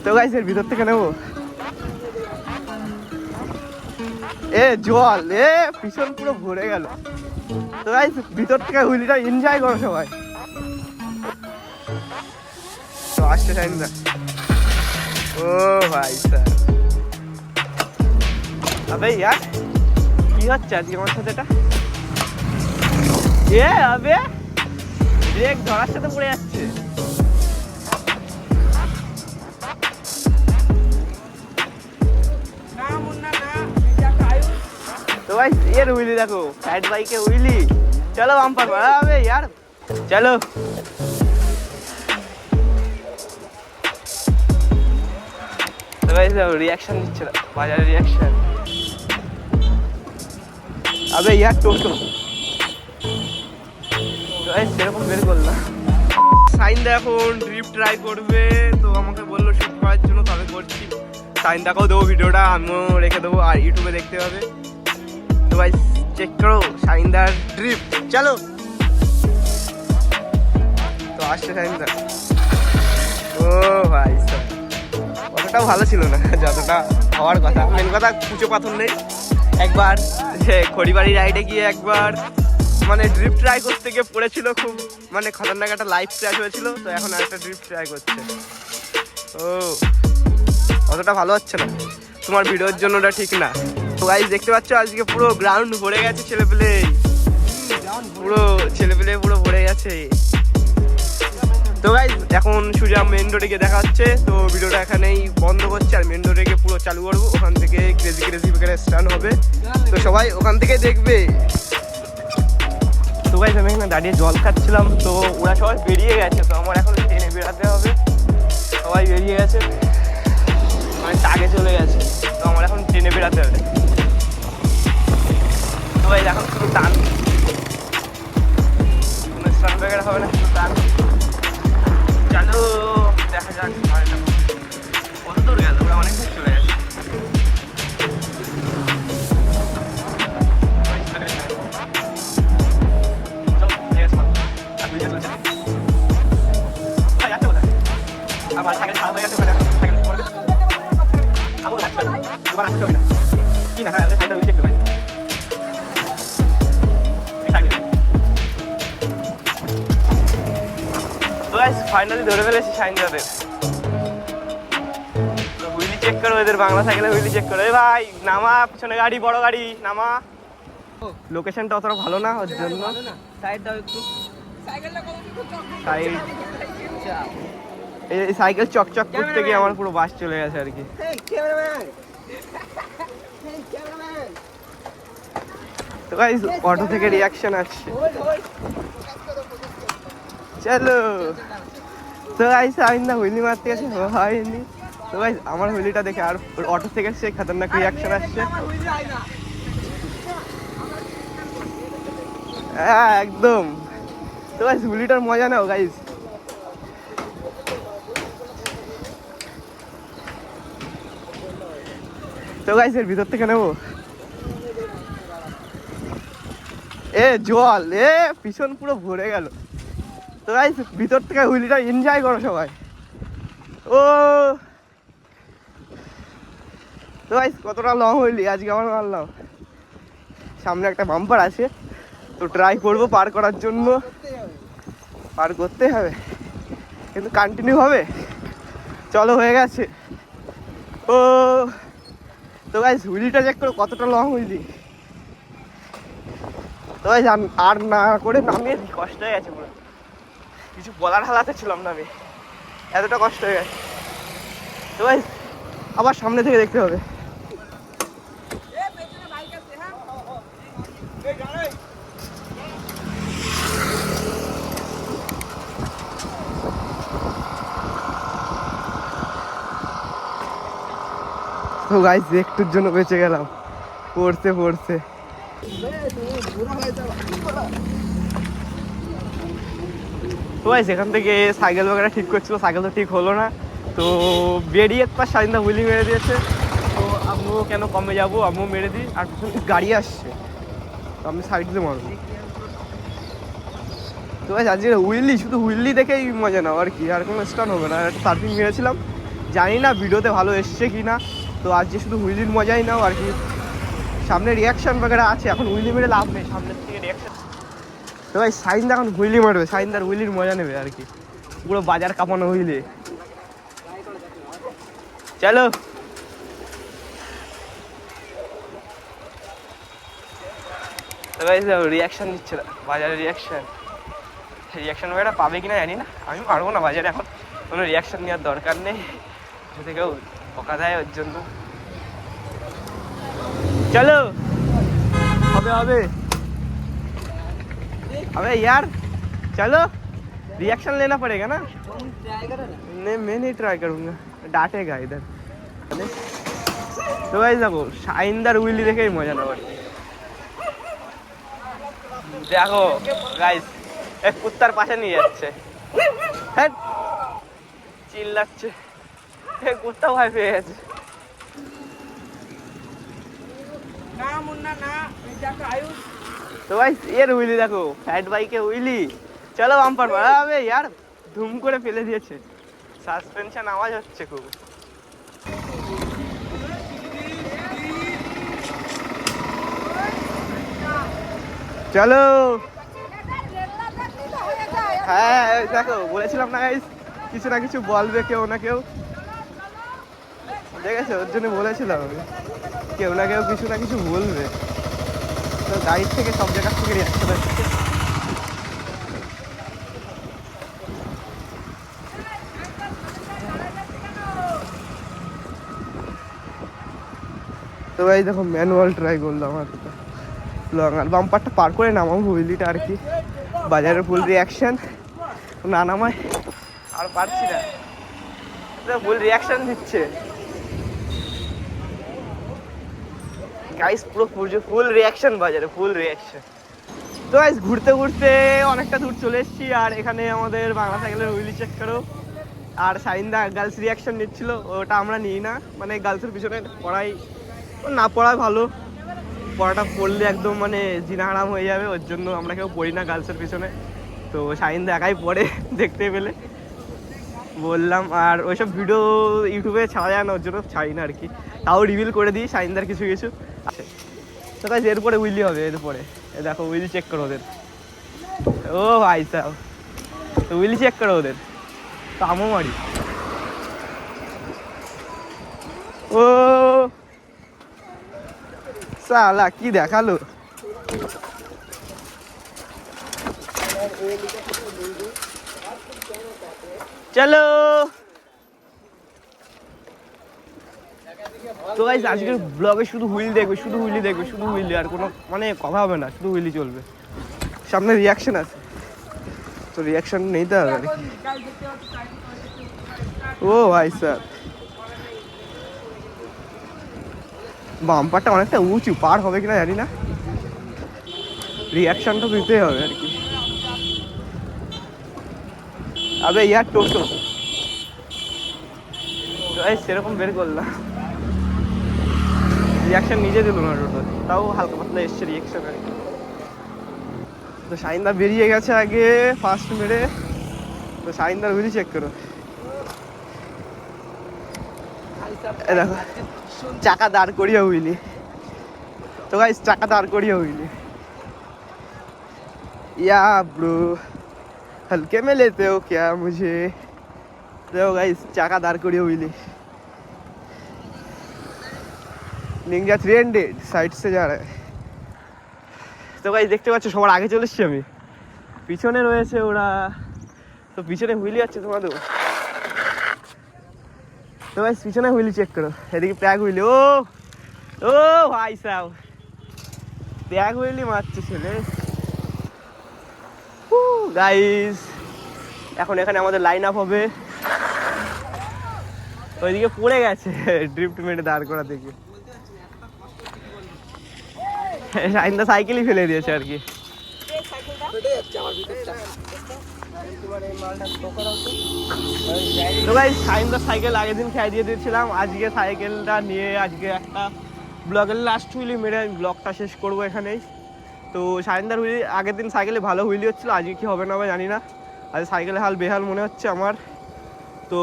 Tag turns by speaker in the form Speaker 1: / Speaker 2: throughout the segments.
Speaker 1: তো গাইস এর ভিতর থেকে নেবো। এ জল এ পিছন পুরো ভরে গেল। তো গাইস ভিতর থেকে হুইলিটা এনজয় করো সবাই। তো আসছে সাইনদা। ও ভাই স্যার, আবে ইয়ার কি হচ্ছে আজকে আমার সাথে এটা? এ আবে ব্রেক ধরার সাথে পড়ে যাচ্ছে। তো ভাই এর হুইলি দেখো, ফ্যাট বাইকে হুইলি। চলো বাম্পার আবে यार, চলো। তো ভাই রিয়াকশন দিচ্ছে না, বাজারে রিয়াকশন। আবে यार টোটো সেরকম বের করলাম। সাইন্দা এখন ড্রিফট ট্রাই করবে, তো আমাকে বললো শুট করার জন্য, তবে করছি। সাইন্দাকেও দেবো ভিডিওটা, আমিও রেখে দেবো, আর ইউটিউবে দেখতে হবে। তো ভাই চেক করো সাইন্দার ড্রিফট, চলো। তো আসছে সাইন্দা। ও ভাই স্যার, অতটাও ভালো ছিল না যতটা হওয়ার কথা। মেন কথা কুচো পাথর নেই। একবার যে খড়িবাড়ি রাইডে গিয়ে একবার মানে ড্রিফট ট্রাই করতে গিয়ে পড়েছিল, খুব মানে খতরনাক একটা লাইফ ক্র্যাশ হয়েছিল। তো এখন আরেকটা ড্রিফট ট্রাই করছে। ও অতটা ভালো হচ্ছে না, তোমার ভিডিওর জন্য ওটা ঠিক না। তো গাইস দেখতে পাচ্ছ আজকে পুরো গ্রাউন্ড ভরে গেছে ছেলেপেলে, পুরো ছেলেপেলে পুরো ভরে গেছে। তো গাইস এখন সোজা মেন রোডে গিয়ে দেখা হচ্ছে। তো ভিডিওটা এখানেই বন্ধ করছে, আর মেন রোডে গিয়ে পুরো চালু করবো। ওখান থেকে ক্রেজি ক্রেজি স্টার্ট হবে, তো সবাই ওখান থেকে দেখবে। তো গাইস আমি এখানে দাঁড়িয়ে জল খাচ্ছিলাম, তো ওরা সবাই বেরিয়ে গেছে। তো আমার এখন ট্রেনে বেরাতে হবে, সবাই বেরিয়ে গেছে, মানে আগে চলে গেছে। তো আমার এখন ট্রেনে বেরাতে হবে। তো গাইস এখন শুধু টান, কোনো স্টার্ট ব্যাগের হবে না, শুধু টান। চলো দেখা যাক কত দূর গেল, ওরা অনেক দূর চলে গেছে। আমার সাইকেল খারাপ হয়ে গেছে, কি না সাইকেল দেখতে পাই। ফাইনালি ধরে ফেলেছি সাইন্দাদের। হুইলি চেক করো এদের, বাংলা সাইকেলে হুইলি চেক করো। ভাই নামা, পিছনে গাড়ি, বড় গাড়ি নামা। লোকেশনটা অতটা ভালো না, ওর জন্য সাইড দাও একটু। সাইড এই সাইকেল চকচক করতে গিয়ে আমার পুরো বাস চলে গেছে আর কি। তো গাইস অটো থেকে রিয়াকশন আসছে, চলো। তো গাইস আমি না হুইলি মারতে গেছি, হয়নি। তো গাইস আমার হুইলিটা দেখে আর অটো থেকে সে খতরনাক রিয়াকশন আসছে। হ্যাঁ একদম। তো গাইস হুইলিটার মজা নাও গাইস। তো গাইস এর ভিতর থেকে নেবো। এ জল এ পিছন পুরো ভরে গেল। তো গাইস ভিতর থেকে হুইলিটা এনজয় করো সবাই। ও তো গাইস কতটা লং হুইলি আজকে আমার মারলাম। সামনে একটা বাম্পার আছে, তো ট্রাই করবো পার করার জন্য। পার করতে হবে কিন্তু কন্টিনিউ হবে। চলো হয়ে গেছে। ও তো গাইস হুইলিটা চেক করো কতটা লং হুইলি। তো গাইস আর না করে নামিয়ে কষ্ট হয়ে গেছে পুরো, কিছু বলার হালাতে ছিলাম না আমি, এতটা কষ্ট হয়ে গেছে। তো গাইস আবার সামনে থেকে দেখতে হবে। তো গাইস একটুর জন্য বেঁচে গেলাম পড়তে পড়তে। তো গাইস এখান থেকে সাইকেল বগেরা ঠিক করছিল, সাইকেল তো ঠিক হলো না। তো বেরিয়ে পার সাইন্দা হুইলি মেরে দিয়েছে। তো আমিও কেন কমে যাবো, আমিও মেরে দিই। আর পিছনে গাড়ি আসছে, তো আমি সাইড দিয়ে মারবো। তো গাইস আজকে হুইলি, শুধু হুইলি দেখেই মজা নাও আর কি, আর কোনো স্টান হবে না। একটা সার্ফিং মেরেছিলাম, জানি না ভিডিওতে ভালো এসছে কি না। তো আজকে শুধু হুইলির মজাই নাও আর কি। সামনে রিয়াকশন বগেরা আছে, এখন হুইলি মেরে লাভ নেই, সামনের থেকে রিয়াকশন। তো ভাই সাইন এখন হুইলি মারবে, সাইনদার হুইলির মজা নেবে আর কি, পুরো বাজার কাঁপানো হুইলি। চলো রিয়াকশন দিচ্ছে না বাজারে, রিয়াকশন ওটা পাবে কিনা জানি না, আমি পারবো না বাজারে এখন কোনো রিয়াকশন নেওয়ার দরকার নেই, যদি কেউ বকা দেয় ওর জন্য। চলো হবে হবে अबे यार चलो रिएक्शन लेना पड़ेगा ना। नहीं मैं नहीं ट्राई करूँगा, डांटेगा इधर। तो भाई देखो शाइनदार उइली देखे ही मजा ना पड़े। देखो गाइस एक कुत्तार पाशे নিয়ে যাচ্ছে, হ্যাঁ চিল্লাচ্ছে, এক কুত্তা ভয় পেয়ে গেছে। না মুন্না না, এই দেখো আয়ুষ। तो भाई ये হুইলি দেখো, ফ্যাট বাইকে হুইলি। চলো বাম্পার আবে यार ধুম করে ফেলে দিয়েছে, সাসপেনশন আওয়াজ হচ্ছে খুব। চলো হ্যাঁ দেখো বলেছিলাম না গাইস কিছু না কিছু বলবে কেউ না কেউ, দেখেছো ওর জন্য বলেছিলাম কেউ না কেউ কিছু না কিছু বলবে। তো গাড়ির থেকে সব জায়গার থেকে রিয়াকশন আসছে। তো ভাই দেখো ম্যানুয়াল ট্রাই করলাম আর লং আর বাম্পারটা পার করে নামাবো হুইলিটা আর কি, বাজারের ফুল রিয়াকশন না নামায় আর পারছি না, ফুল রিয়াকশন দিচ্ছে গাইস, পুরো ফুল রিয়াকশন বাজারে, ফুল রিয়াকশন। তো গাইস ঘুরতে ঘুরতে অনেকটা দূর চলে এসেছি, আর এখানে আমাদের বাংলা সাইকেলের হুইলি চেক করো। আর সাইনদা গার্লস রিয়াকশন নিচ্ছিল, ওটা আমরা নিই না, মানে গার্লসের পিছনে পড়াই না পড়াই ভালো, পড়াটা পড়লে একদম মানে জিনা হারাম হয়ে যাবে, ওর জন্য আমরা কেউ পড়ি না গার্লসের পিছনে। তো সাইনদা একাই পড়ে দেখতে পেলে বললাম, আর ওইসব ভিডিও ইউটিউবে ছাড়া যায় না, ওর জন্য ছাড়ি না আর কি, তাও রিভিল করে দিই সাইনদার কিছু কিছু। তো গাইস এরপরে উইলি হবে, এরপরে দেখো উইলি চেক করো ওদের। ও ভাই সাহেব তো উইলি চেক করো ওদের, কামো মারি। ও সালা কি দেখালো। চলো তো গাইস আজকের ব্লগে শুধু হুইল দেখবে, শুধু হুইলি দেখবে, শুধু হুইলি, আর কোনো মানে কথা হবে না, শুধু হুইলি চলবে। সামনে রিয়াকশন আছে তো রিয়াকশন নিতে হবে। ও ভাই স্যার বাম্পারটা অনেকটা উঁচু, পার হবে কিনা জানি না, রিয়াকশনটা দিতে হবে আর কি। আবে ইয়ার টোটো সেরকম বের করলাম, রিয়াকশন নিজে দিল না টোটো, তাও হালকা পাতলা এসছে রিয়াকশন আর কি। তো শাইনদা বেরিয়ে গেছে আগে ফার্স্ট মেরে, তো শাইনদার হুইলি চেক করো। দেখো চাকা দাঁড় করিয়ে হুইলি, তো গাইস চাকা দাঁড় করিয়ে হুইলি। या ब्रो हल्के में लेते हो क्या मुझे। देखो गाइस चाका दार करिए हुईली, निंजा 300 साइड से जा रहा है। তো গাইস দেখতে পাচ্ছ সবার আগে চলে এসেছি আমি, পিছনে রয়েছে ওরা, তো পিছনে হুইলি আছে তোমাদের। তো গাইস পিছনে হুইলি চেক করো, এদিকে প্যাক হুইলি। ও ও ভাই সাহেব প্যাক হুইলি মারছে ছেলে। গাইস এখন এখানে আমাদের লাইন আপ হবে, ওইদিকে পড়ে গেছে ড্রিফট মেরে দাঁড় করা থেকে, শাইনদা সাইকেলই ফেলে দিয়েছে আর কি। তো গাইস শাইনদার সাইকেল আগের দিন খেয়ে দিয়ে দিয়েছিলাম, আজকে সাইকেলটা নিয়ে আজকে একটা ব্লগের লাস্ট হুইলি মেরে আমি ব্লগটা শেষ করবো এখানেই। তো শাইনদার হুইলি আগের দিন সাইকেলে ভালো হুইলি হচ্ছিলো, আজকে কি হবে না জানি না, আজ সাইকেলে হাল বেহাল মনে হচ্ছে আমার। তো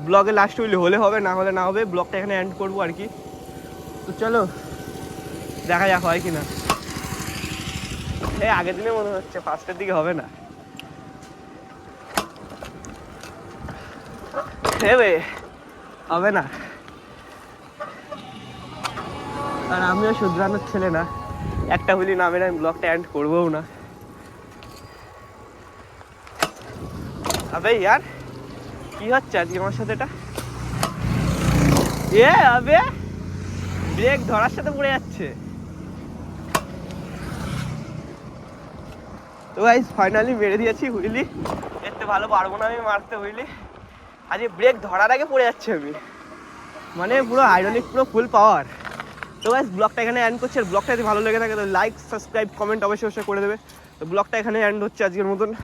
Speaker 1: ব্লগে লাস্ট হলে হবে, না হলে না হবে। ব্লগটা এখানে এন্ড করবো আর কি। তো চলো দেখা যাক হয় কি না। আগের দিনে মনে হচ্ছে 5টার দিকে হবে না। হবে না। আর আমিও শুধরানোর ছেলে না, একটা হুইলি নামে আমি ব্লগটা এন্ড করবোও না। আবে ইয়ার কি হচ্ছে আজকে আমার সাথে এটা? আবে ব্রেক ধরার সাথে পড়ে যাচ্ছে। তো গাইস ফাইনালি মেরে দিয়েছি হুইলি। এর তো ভালো পারবো না আমি মারতে হুইলি। আজকে ব্রেক ধরার আগে পড়ে যাচ্ছে আমি, মানে পুরো হাইড্রোলিক, পুরো ফুল পাওয়ার। তো গাইস ব্লগটা এখানে এন্ড করছি। আর ব্লগটা যদি ভালো লেগে থাকে তো লাইক, সাবস্ক্রাইব, কমেন্ট অবশ্যই করে দেবে। তো ব্লগটা এখানে এন্ড হচ্ছে আজকের মতন।